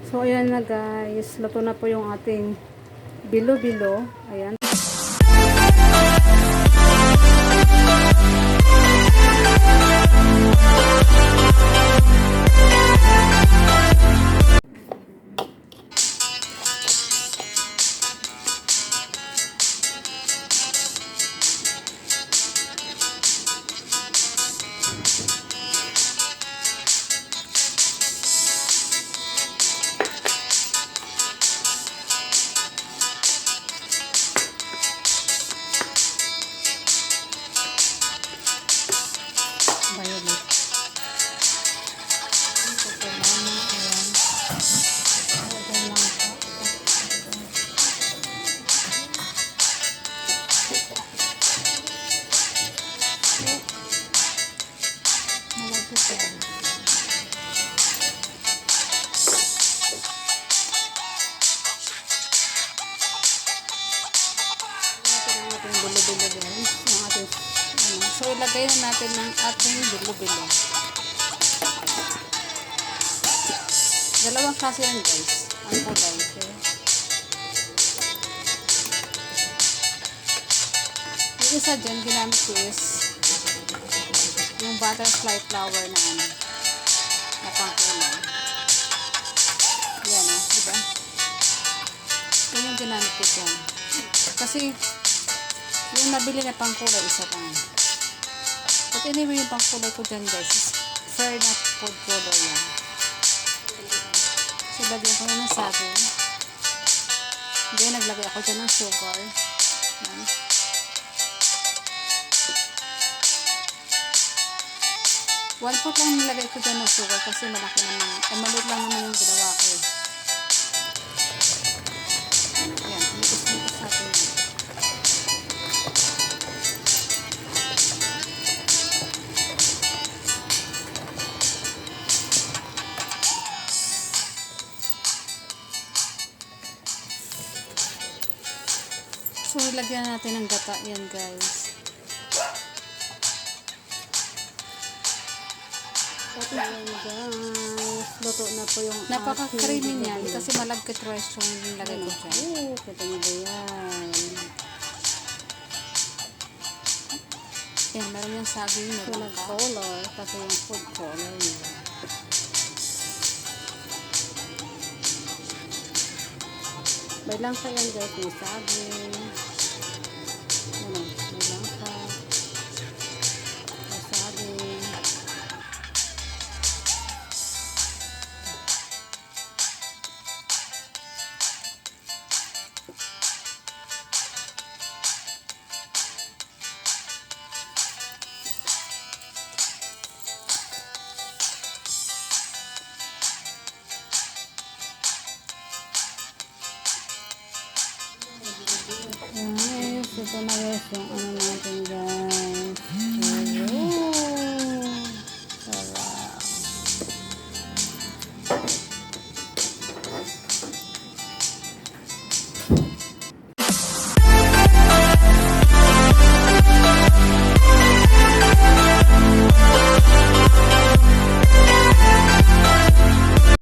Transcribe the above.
So, ayan na guys. Luto na po yung ating bilo-bilo. Ayan. Violet. Ito mama, ayan. Ito lang po. Malagpo po. Bilo-bilo guys. Yung ating, ano. So, ilagay na natin ng ating bilo-bilo. Dalawang klase yan guys. Ang kulay. Okay? Yung isa dyan, ginamit ko is yung butterfly flower na ano. Na pangkulay. Yan o. Diba? Yun yung ginamit ko dyan. Kasi yung nabili na pangkulay, isa lang. But anyway, yung pangkulay ko dyan guys is fair na food color yan. So, lagyan ko na ng saging. Then, naglagay ako dyan ng sugar. Yan. One pot lang nilagay ko dyan ng sugar kasi malaki naman. Maliit lang naman yung ginawa ko. Yan. Mikos-mikos natin yan. So, ilagyan natin ng gata yan guys. At yan guys. Luto na po yung napaka-creamy niyan kasi malagkit rice yung nilagay ko dyan. Oo, kita nyo ba yan? Yan, meron yung saging na so, color kasi yung food color nila. May langka yan guys, may saging. Ano, may langka. May saging. Guys, ito na guys yung ano natin guys.